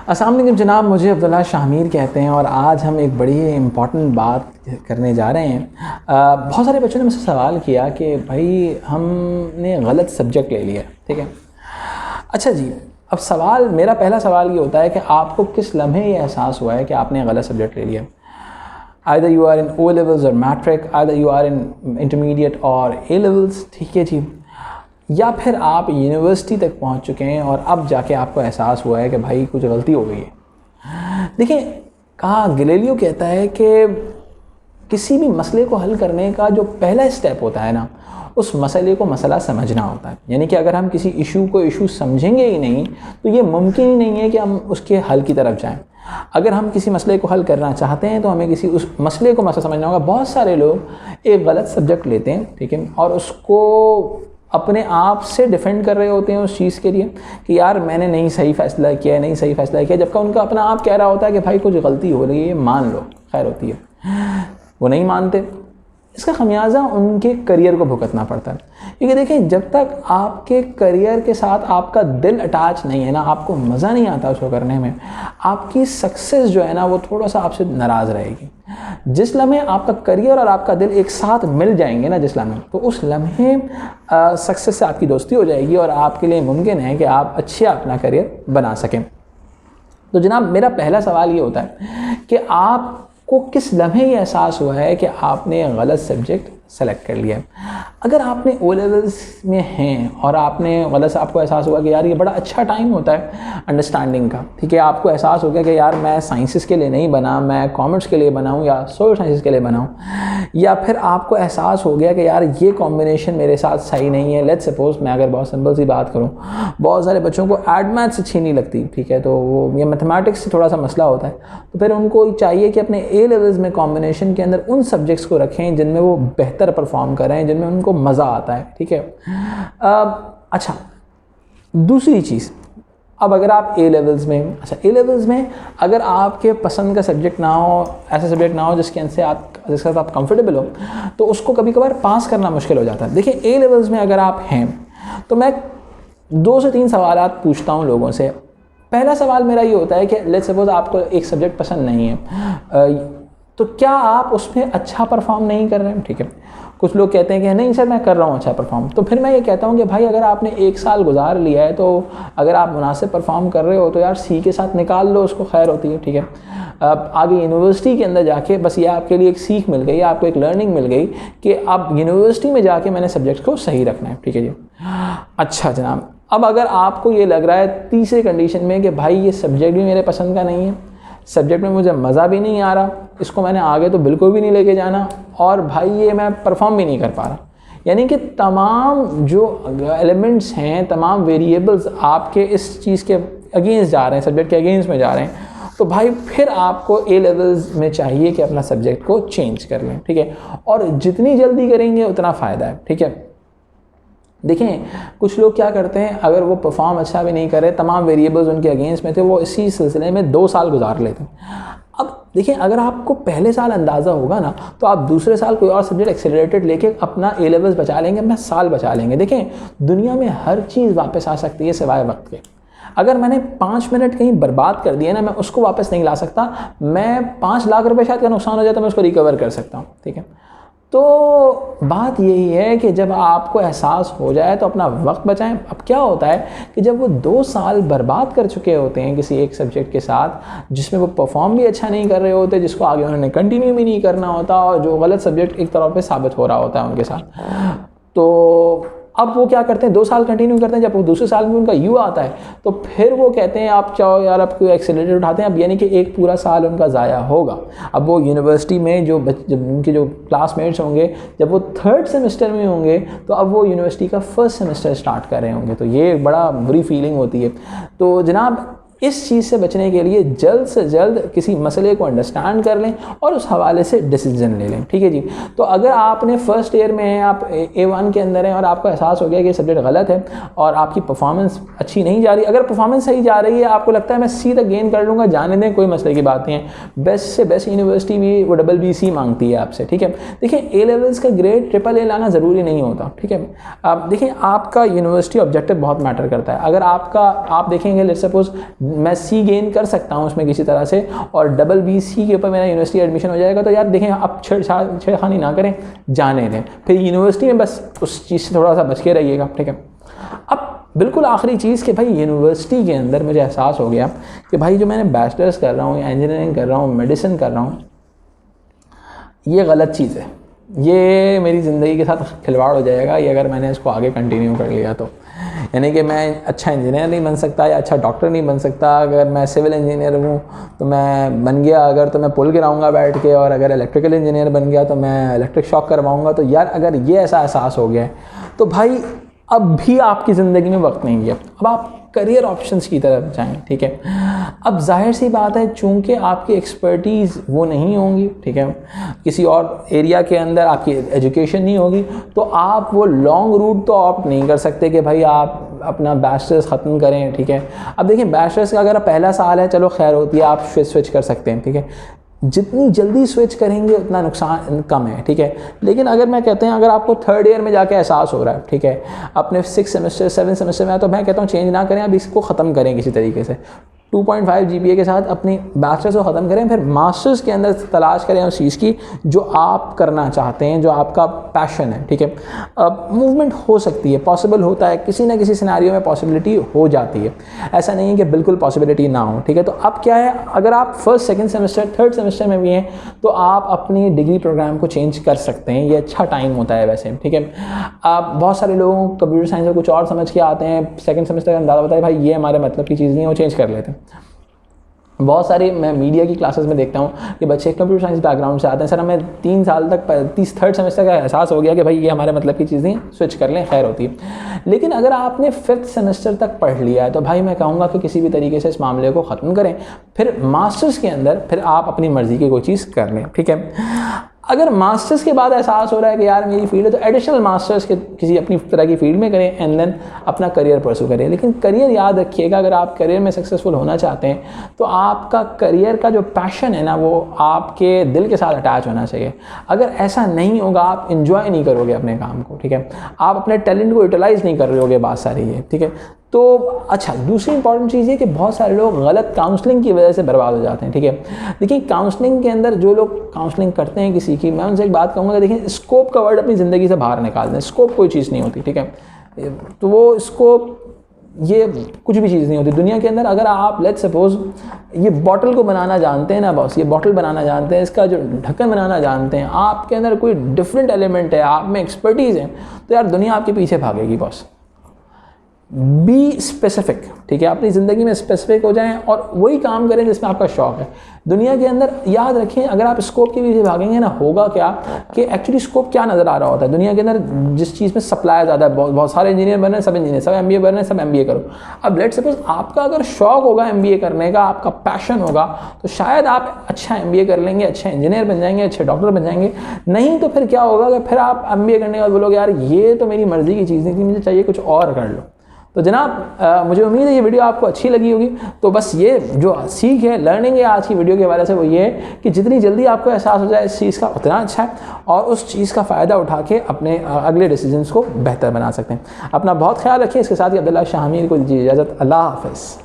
अस्सलाम वालेकुम जनाब, मुझे अब्दुल्ला शामीर कहते हैं और आज हम एक बड़ी इम्पॉर्टेंट बात करने जा रहे हैं। बहुत सारे बच्चों ने मुझसे सवाल किया कि भाई हमने गलत सब्जेक्ट ले लिया, ठीक है। अच्छा जी, अब मेरा पहला सवाल ये होता है कि आपको किस लम्हे ये एहसास हुआ है कि आपने गलत सब्जेक्ट ले लिया। Either you are in O levels और matric, either you are in intermediate और ए लेवल्स, ठीक है जी, या फिर आप यूनिवर्सिटी तक पहुंच चुके हैं और अब जाके आपको एहसास हुआ है कि भाई कुछ गलती हो गई है। देखिए, गैलीलियो कहता है कि किसी भी मसले को हल करने का जो पहला स्टेप होता है ना, उस मसले को मसला समझना होता है। यानी कि अगर हम किसी इशू को इशू समझेंगे ही नहीं तो ये मुमकिन ही नहीं है कि हम उसके हल की तरफ जाएं। अगर हम किसी मसले को हल करना चाहते हैं तो हमें किसी उस मसले को मसला समझना होगा। बहुत सारे लोग एक गलत सब्जेक्ट लेते हैं, ठीक है, और उसको अपने आप से डिफेंड कर रहे होते हैं उस चीज़ के लिए कि यार मैंने नहीं सही फ़ैसला किया, नहीं सही फ़ैसला किया, जबकि उनका अपना आप कह रहा होता है कि भाई कुछ गलती हो रही है, मान लो, खैर होती है। वो नहीं मानते। इसका खमियाजा उनके करियर को भुगतना पड़ता है। क्योंकि देखें, जब तक आपके करियर के साथ आपका दिल अटैच नहीं है ना, आपको मज़ा नहीं आता उसको करने में, आपकी सक्सेस जो है ना वो थोड़ा सा आपसे नाराज़ रहेगी। जिस लम्हे आपका करियर और आपका दिल एक साथ मिल जाएंगे ना, जिस लम्हे, तो उस लम्हे सक्सेस से आपकी दोस्ती हो जाएगी और आपके लिए मुमकिन है कि आप अच्छा अपना करियर बना सकें। तो जनाब, मेरा पहला सवाल ये होता है कि आपको किस लम्हे ये एहसास हुआ है कि आपने गलत सब्जेक्ट सेलेक्ट कर लिया है। अगर आपने ओ लेवल्स में हैं और आपको एहसास हुआ कि यार ये बड़ा अच्छा टाइम होता है अंडरस्टैंडिंग का, ठीक है, आपको एहसास हो गया कि यार मैं साइंसेस के लिए नहीं बना, मैं कॉमर्स के लिए बनाऊँ या सोशल साइंसेस के लिए बनाऊँ, या फिर आपको एहसास हो गया कि यार ये कॉम्बिनेशन मेरे साथ सही नहीं है। लेट्स सपोज मैं अगर बहुत सिंपल सी बात करूँ, बहुत सारे बच्चों को एड मैथ्स अच्छी नहीं लगती, ठीक है, तो वो ये मैथमेटिक्स से थोड़ा सा मसला होता है, तो फिर उनको चाहिए कि अपने ए लेवल्स में कॉम्बिनेशन के अंदर उन सब्जेक्ट्स को रखें जिनमें वो बेहतर परफॉर्म करें, जिनमें उनको मज़ा आता है, ठीक है। अच्छा, दूसरी चीज़, अब अगर आप ए लेवल्स में अगर आपके पसंद का सब्जेक्ट ना हो, ऐसा सब्जेक्ट ना हो जिसके साथ आप कंफर्टेबल हो, तो उसको कभी कभार पास करना मुश्किल हो जाता है। देखिए, ए लेवल्स में अगर आप हैं तो मैं 2 से 3 सवालात पूछता हूँ लोगों से। पहला सवाल मेरा ये होता है कि लेट्स सपोज आपको एक सब्जेक्ट पसंद नहीं है, तो क्या आप उसमें अच्छा परफॉर्म नहीं कर रहे हैं, ठीक है। कुछ लोग कहते हैं कि नहीं सर मैं कर रहा हूँ अच्छा परफॉर्म। तो फिर मैं ये कहता हूँ कि भाई अगर आपने 1 साल गुजार लिया है तो अगर आप मुनासिब परफॉर्म कर रहे हो तो यार सी के साथ निकाल लो उसको, खैर होती है, ठीक है। अब आगे यूनिवर्सिटी के अंदर जाके बस ये आपके लिए एक सीख मिल गई, आपको एक लर्निंग मिल गई कि अब यूनिवर्सिटी में जाके मैंने सब्जेक्ट को सही रखना है, ठीक है जी। अच्छा जनाब, अब अगर आपको ये लग रहा है तीसरी कंडीशन में कि भाई ये सब्जेक्ट भी मेरे पसंद का नहीं है, सब्जेक्ट में मुझे मज़ा भी नहीं आ रहा, इसको मैंने आगे तो बिल्कुल भी नहीं लेके जाना, और भाई ये मैं परफॉर्म भी नहीं कर पा रहा, यानी कि तमाम जो एलिमेंट्स हैं, तमाम वेरिएबल्स आपके इस चीज़ के अगेंस्ट जा रहे हैं, सब्जेक्ट के अगेंस्ट में जा रहे हैं, तो भाई फिर आपको ए लेवल्स में चाहिए कि अपना सब्जेक्ट को चेंज कर लें, ठीक है। और जितनी जल्दी करेंगे उतना फ़ायदा है, ठीक है। देखें, कुछ लोग क्या करते हैं, अगर वो परफॉर्म अच्छा भी नहीं करे, तमाम वेरिएबल्स उनके अगेंस्ट में थे, वो इसी सिलसिले में 2 साल गुजार लेते हैं। अब देखिए, अगर आपको पहले साल अंदाज़ा होगा ना, तो आप दूसरे साल कोई और सब्जेक्ट एक्सेलरेटेड लेके अपना ए लेवल्स बचा लेंगे, अपना साल बचा लेंगे। देखें, दुनिया में हर चीज़ वापस आ सकती है सिवाय वक्त के। अगर मैंने 5 मिनट कहीं बर्बाद कर दिए ना, मैं उसको वापस नहीं ला सकता। मैं 5 लाख रुपए शायद का नुकसान हो जाए तो मैं उसको रिकवर कर सकता हूँ, ठीक है। तो बात यही है कि जब आपको एहसास हो जाए तो अपना वक्त बचाएं। अब क्या होता है कि जब वो 2 साल बर्बाद कर चुके होते हैं किसी एक सब्जेक्ट के साथ जिसमें वो परफॉर्म भी अच्छा नहीं कर रहे होते, जिसको आगे उन्होंने कंटिन्यू भी नहीं करना होता, और जो गलत सब्जेक्ट एक तरह पे साबित हो रहा होता है उनके साथ, तो अब वो क्या करते हैं, 2 साल कंटिन्यू करते हैं। जब वो दूसरे साल में उनका यू आता है तो फिर वो कहते हैं आप चाहो यार अब कोई एक्सेलरेटर उठाते हैं, अब यानी कि एक पूरा साल उनका ज़ाया होगा। अब वो यूनिवर्सिटी में जब उनके जो क्लासमेट्स होंगे, जब वो 3rd सेमेस्टर में होंगे, तो अब वो यूनिवर्सिटी का 1st सेमेस्टर स्टार्ट कर रहे होंगे, तो ये बड़ा बुरी फीलिंग होती है। तो जनाब, इस चीज़ से बचने के लिए जल्द से जल्द किसी मसले को अंडरस्टैंड कर लें और उस हवाले से डिसीजन ले लें, ठीक है जी। तो अगर आपने फर्स्ट ईयर में हैं, आप A1 के अंदर हैं और आपको एहसास हो गया कि सब्जेक्ट गलत है और आपकी परफॉर्मेंस अच्छी नहीं जा रही, अगर परफॉर्मेंस सही जा रही है, आपको लगता है मैं सी तक गेन कर लूँगा, जाने दें, कोई मसले की बात नहीं है। बेस्ट से बेस्ट यूनिवर्सिटी भी वो BBC मांगती है आपसे, ठीक है। देखिए, ए लेवल्स का ग्रेड AAA लाना ज़रूरी नहीं होता, ठीक है। अब देखिए, आपका यूनिवर्सिटी ऑब्जेक्टिव बहुत मैटर करता है। अगर आप देखेंगे लेट्स सपोज मैं सी गेन कर सकता हूँ उसमें किसी तरह से और डबल BC के ऊपर मेरा यूनिवर्सिटी एडमिशन हो जाएगा, तो यार देखें आप छेड़खानी ना करें, जाने दें, फिर यूनिवर्सिटी में बस उस चीज़ से थोड़ा सा बच के रहिएगा, ठीक है। अब बिल्कुल आखिरी चीज़ कि भाई यूनिवर्सिटी के अंदर मुझे एहसास हो गया कि भाई जो मैंने बैचलर्स कर रहा हूँ या इंजीनियरिंग कर रहा हूँ, मेडिसिन कर रहा हूँ, ये गलत चीज़ है, ये मेरी ज़िंदगी के साथ खिलवाड़ हो जाएगा ये अगर मैंने इसको आगे कंटिन्यू कर लिया तो। यानी कि मैं अच्छा इंजीनियर नहीं बन सकता या अच्छा डॉक्टर नहीं बन सकता। अगर मैं सिविल इंजीनियर हूँ तो मैं बन गया, अगर तो मैं पुल गिराऊंगा बैठ के, और अगर इलेक्ट्रिकल इंजीनियर बन गया तो मैं इलेक्ट्रिक शॉक करवाऊंगा। तो यार अगर ये ऐसा एहसास हो गया है तो भाई अब भी आपकी ज़िंदगी में वक्त नहीं है, अब आप करियर ऑप्शंस की तरफ जाएं, ठीक है। अब जाहिर सी बात है चूँकि आपकी एक्सपर्टीज़ वो नहीं होंगी, ठीक है, किसी और एरिया के अंदर आपकी एजुकेशन नहीं होगी, तो आप वो लॉन्ग रूट तो ऑप्ट नहीं कर सकते कि भाई आप अपना बैचलर्स ख़त्म करें, ठीक है। अब देखिए बैचलर्स का अगर पहला साल है चलो खैर होती है, आप स्विच कर सकते हैं, ठीक है। जितनी जल्दी स्विच करेंगे उतना नुकसान कम है, ठीक है। लेकिन अगर मैं कहते हैं अगर आपको थर्ड ईयर में जाके एहसास हो रहा है, ठीक है, अपने 6 सेमेस्टर 7 सेमेस्टर में, तो मैं कहता हूँ चेंज ना करें, अब इसको ख़त्म करें किसी तरीके से। 2.5 GPA के साथ अपनी बैचलर्स को ख़त्म करें, फिर मास्टर्स के अंदर तलाश करें उस चीज़ की जो आप करना चाहते हैं, जो आपका पैशन है, ठीक है। अब मूवमेंट हो सकती है, पॉसिबल होता है, किसी ना किसी सिनेरियो में पॉसिबिलिटी हो जाती है, ऐसा नहीं है कि बिल्कुल पॉसिबिलिटी ना हो, ठीक है। तो अब क्या है, अगर आप first second semester third semester में भी हैं तो आप अपनी डिग्री प्रोग्राम को चेंज कर सकते हैं, ये अच्छा टाइम होता है वैसे, ठीक है। आप बहुत सारे लोगों को कंप्यूटर साइंस में कुछ और समझ के आते हैं, सेकंड सेमेस्टर का अंदाज़ा बताए भाई ये हमारे मतलब की चीज़ नहीं है, वो चेंज कर लेते हैं। बहुत सारी मैं मीडिया की क्लासेस में देखता हूँ कि बच्चे कंप्यूटर साइंस बैकग्राउंड से आते हैं, सर हमें 3 साल तक थर्ड सेमेस्टर का एहसास हो गया कि भाई ये हमारे मतलब की चीज़ नहीं, स्विच कर लें, खैर होती है। लेकिन अगर आपने 5th सेमेस्टर तक पढ़ लिया है तो भाई मैं कहूँगा कि किसी भी तरीके से इस मामले को ख़त्म करें, फिर मास्टर्स के अंदर फिर आप अपनी मर्ज़ी की कोई चीज़ कर लें, ठीक है। अगर मास्टर्स के बाद एहसास हो रहा है कि यार मेरी फील्ड है तो एडिशनल मास्टर्स के किसी अपनी तरह की फील्ड में करें एंड देन अपना करियर परस्यू करें। लेकिन करियर याद रखिएगा, अगर आप करियर में सक्सेसफुल होना चाहते हैं तो आपका करियर का जो पैशन है ना वो आपके दिल के साथ अटैच होना चाहिए। अगर ऐसा नहीं होगा आप इंजॉय नहीं करोगे अपने काम को, ठीक है, आप अपने टैलेंट को यूटिलाइज़ नहीं कर रहे होगे, बात सारी है, ठीक है। तो अच्छा, दूसरी इंपॉर्टेंट चीज़ ये कि बहुत सारे लोग गलत काउंसलिंग की वजह से बर्बाद हो जाते हैं, ठीक है। देखिए काउंसलिंग के अंदर जो लोग काउंसलिंग करते हैं किसी की, मैं उनसे एक बात कहूँगा, देखिए स्कोप का वर्ड अपनी ज़िंदगी से बाहर निकाल दें। स्कोप कोई चीज़ नहीं होती, ठीक है, तो वो स्कोप ये कुछ भी चीज़ नहीं होती दुनिया के अंदर। अगर आप लेट्स सपोज ये बॉटल को बनाना जानते हैं ना बॉस, ये बॉटल बनाना जानते हैं, इसका जो ढक्कन बनाना जानते हैं, आपके अंदर कोई डिफरेंट एलिमेंट है, आप में एक्सपर्टीज़ है, तो यार दुनिया आपके पीछे भागेगी बॉस। बी स्पेसिफिक, ठीक है, अपनी ज़िंदगी में स्पेसिफिक हो जाएं और वही काम करें जिसमें आपका शौक़ है। दुनिया के अंदर याद रखें, अगर आप स्कोप के पीछे भागेंगे ना, होगा क्या कि एक्चुअली स्कोप क्या नज़र आ रहा होता है दुनिया के अंदर, जिस चीज़ में सप्लाई ज़्यादा है, बहुत सारे इंजीनियर बन रहे हैं, सब इंजीनियर, सब MBA बन रहे हैं, सब MBA करो। अब लेट्स सपोज आपका अगर शौक़ होगा MBA करने का, आपका पैशन होगा, तो शायद आप अच्छा MBA कर लेंगे, अच्छे इंजीनियर बन जाएंगे, अच्छे डॉक्टर बन जाएंगे। नहीं तो फिर क्या होगा कि फिर आप MBA करने के बाद बोलोगे यार ये तो मेरी मर्ज़ी की चीज़ नहीं थी, मुझे चाहिए कुछ और कर लो। तो जनाब मुझे उम्मीद है ये वीडियो आपको अच्छी लगी होगी। तो बस ये जो सीख है, लर्निंग है आज की वीडियो के हवाले से, वो ये है कि जितनी जल्दी आपको एहसास हो जाए इस चीज़ का उतना अच्छा है, और उस चीज़ का फ़ायदा उठा के अपने अगले डिसीजंस को बेहतर बना सकते हैं। अपना बहुत ख्याल रखिए। इसके साथ ही अब्दुल्ला शाह अमीर को दीजिए इजाज़त। अल्लाह हाफ़िज़।